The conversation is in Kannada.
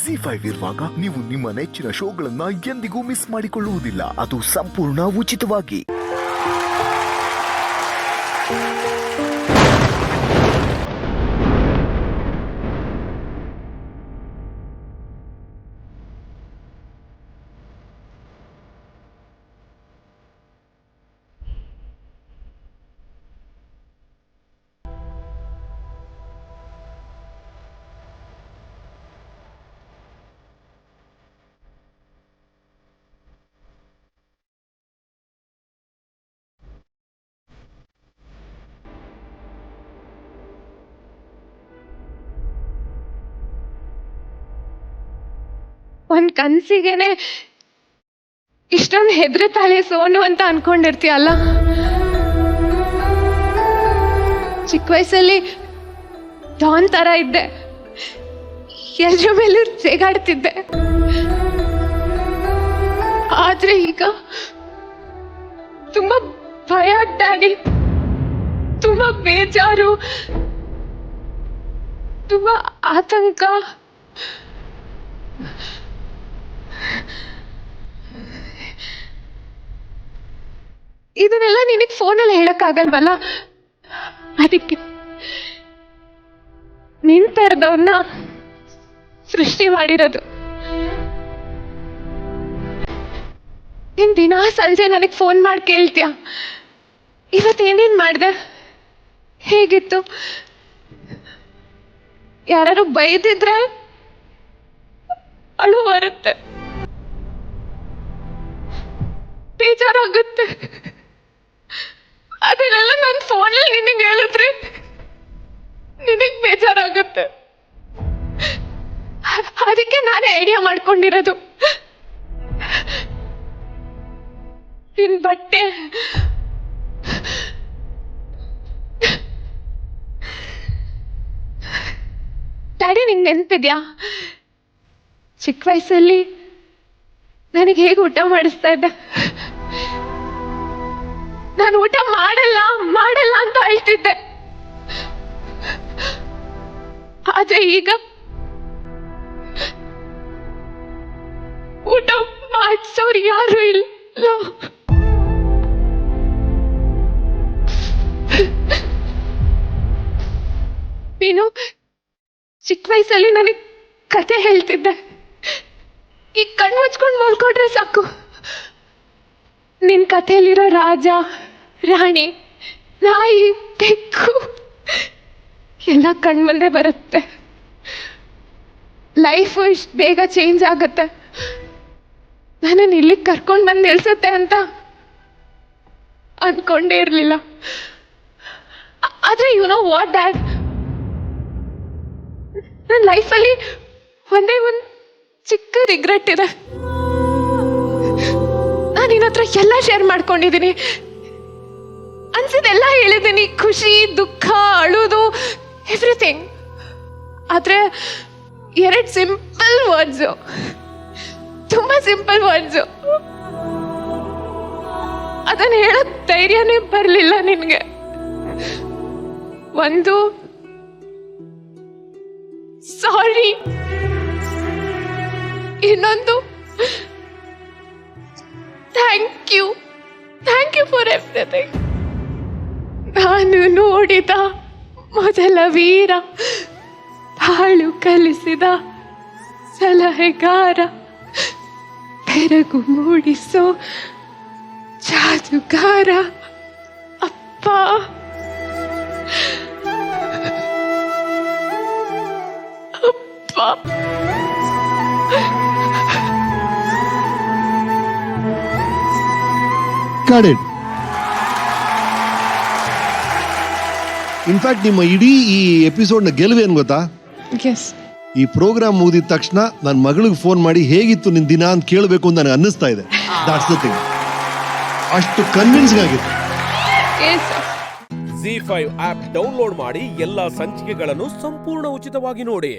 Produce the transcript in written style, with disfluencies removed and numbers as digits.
ZEE5 ಇರುವಾಗ ನೀವು ನಿಮ್ಮ ನೆಚ್ಚಿನ ಶೋಗಳನ್ನ ಎಂದಿಗೂ ಮಿಸ್ ಮಾಡಿಕೊಳ್ಳುವುದಿಲ್ಲ. ಅದು ಸಂಪೂರ್ಣ ಉಚಿತವಾಗಿ. ಒಂದ್ ಕನ್ಸಿಗೆನೆ ಇಷ್ಟೊಂದು ಹೆದರುತ್ತಾಳೆ ಸೋನು ಅಂತ ಅನ್ಕೊಂಡಿರ್ತೀಯಲ್ಲ. ಚಿಕ್ಕ ವಯಸ್ಸಲ್ಲಿ ಡಾನ್ ತರ ಇದ್ದೆ, ಎಲ್ರ ಮೇಲೂ ಜೇಗಾಡ್ತಿದ್ದೆ. ಆದ್ರೆ ಈಗ ತುಂಬಾ ಭಯ ಡ್ಯಾಡಿ, ತುಂಬಾ ಬೇಜಾರು, ತುಂಬಾ ಆತಂಕ. ಇದನ್ನೆಲ್ಲ ನಿನಗೆ ಫೋನಲ್ಲಿ ಹೇಳಕ್ಕಾಗಲ್ವಲ್ಲ, ಅದಕ್ಕೆ ನಿನ್ ತರದವನ್ನ ಸೃಷ್ಟಿ ಮಾಡಿರೋದು. ನೀನ್ ದಿನಾ ಸಂಜೆ ನನಗೆ ಫೋನ್ ಮಾಡಿ ಕೇಳ್ತೀಯ, ಇವತ್ತೇನೇನ್ ಮಾಡ್ದೆ, ಹೇಗಿತ್ತು. ಯಾರು ಬೈದಿದ್ರೆ ಅಳು ಬರುತ್ತೆ, ಬೇಜಾರಾಗುತ್ತೆ. ಅದನ್ನೆಲ್ಲ ನನ್ನ ಫೋನಲ್ಲಿ ನಿನಗೆ ಹೇಳಿದ್ರೆ ನಿನಗೆ ಬೇಜಾರಾಗುತ್ತೆ. ಅದಕ್ಕೆ ನಾನೇ ಐಡಿಯಾ ಮಾಡ್ಕೊಂಡಿರೋದು, ನಿನ್ ಬಟ್ಟೆ, ಡ್ಯಾಡಿ ನಿಂಗೆ ನೆನ್ಪಿದ್ಯಾ ಚಿಕ್ಕ ವಯಸ್ಸಲ್ಲಿ ನನಗೆ ಹೇಗೆ ಊಟ ಮಾಡಿಸ್ತಾ ಇದ್ದೆ. ನಾನು ಊಟ ಮಾಡಲ್ಲ ಮಾಡಲ್ಲ ಅಂತ ಹೇಳ್ತಿದ್ದೆ. ಆದ್ರೆ ಈಗ ಊಟ ಮಾಡಿಸೋರು ಯಾರು ಇಲ್ಲ. ನೀನು ಚಿಕ್ಕ ವಯಸ್ಸಲ್ಲಿ ನನಗೆ ಕತೆ ಹೇಳ್ತಿದ್ದೆ. ಈಗ ಕಣ್ಣು ಮುಚ್ಕೊಂಡು ಮಲ್ಕೊಂಡ್ರೆ ಸಾಕು, ನಿನ್ ಕಥೆಯಲ್ಲಿರೋ ರಾಜ ರಾಣಿ ನಾಯಿ ಬೆಕ್ಕು ಎಲ್ಲ ಕಣ್ಮುಂದೆ ಬರುತ್ತೆ. ಲೈಫ್ ಇಷ್ಟು ಬೇಗ ಚೇಂಜ್ ಆಗುತ್ತೆ. ನನ್ನನ್ನು ಇಲ್ಲಿಗೆ ಕರ್ಕೊಂಡು ಬಂದು ನಿಲ್ಸುತ್ತೆ ಅಂತ ಅನ್ಕೊಂಡೇ ಇರ್ಲಿಲ್ಲ. ಆದ್ರೆ ಯು ನೋ ವಾಟ್ ಡ್ಯಾಡ್, ನನ್ನ ಲೈಫಲ್ಲಿ ಒಂದೇ ಒಂದು ಚಿಕ್ಕ ರಿಗ್ರೆಟ್ ಇದೆ. ನಾನು ನಿನ್ನ ಹತ್ರ ಎಲ್ಲ ಶೇರ್ ಮಾಡ್ಕೊಂಡಿದ್ದೀನಿ, ಅನ್ಸಿದೆಲ್ಲ ಹೇಳಿದ್ದೀನಿ, ಖುಷಿ ದುಃಖ ಅಳುದು ಎವ್ರಿಥಿಂಗ್. ಆದ್ರೆ 2 ಸಿಂಪಲ್ ವರ್ಡ್ಸು, ತುಂಬಾ ಸಿಂಪಲ್ ವರ್ಡ್ಸು, ಅದನ್ನ ಹೇಳೋ ಧೈರ್ಯನೇ ಬರಲಿಲ್ಲ ನಿನ್ಗೆ. ಒಂದು ಸಾರಿ, ಇನ್ನೊಂದು ಥ್ಯಾಂಕ್ ಯು ಫಾರ್ ಎವ್ರಿಥಿಂಗ್. ನಾನು ನೋಡಿದ ಮೊದಲ ವೀರ, ಬಾಳು ಕಲಿಸಿದ ಸಲಹೆಗಾರ, ಬೆರಗು ಮೂಡಿಸೋ ಜಾದುಗಾರ ಅಪ್ಪ. ಅಪ್ಪ Got it. ಇನ್ಫ್ಯಾಕ್ಟ್ ನಿಮ್ಮ ಇಡೀ ಈ ಎಪಿಸೋಡ್ನ ಗೆಲುವೇನು ಗೊತ್ತಾ? ಈ ಪ್ರೋಗ್ರಾಮ್ ಮುಗಿದ ತಕ್ಷಣ ನನ್ನ ಮಗಳಿಗೆ ಫೋನ್ ಮಾಡಿ ಹೇಗಿತ್ತು ನಿನ್ ದಿನ ಅಂತ ಕೇಳಬೇಕು ಅಂತ ನನಗೆ ಅನ್ನಿಸ್ತಾ ಇದೆ. That's the thing. ಅಷ್ಟು ಕನ್ವಿನ್ಸಿಂಗ್ ಆಗಿದೆ. ZEE5 ಆಪ್ ಡೌನ್ಲೋಡ್ ಮಾಡಿ ಎಲ್ಲಾ ಸಂಚಿಕೆಗಳನ್ನು ಸಂಪೂರ್ಣ ಉಚಿತವಾಗಿ ನೋಡಿ.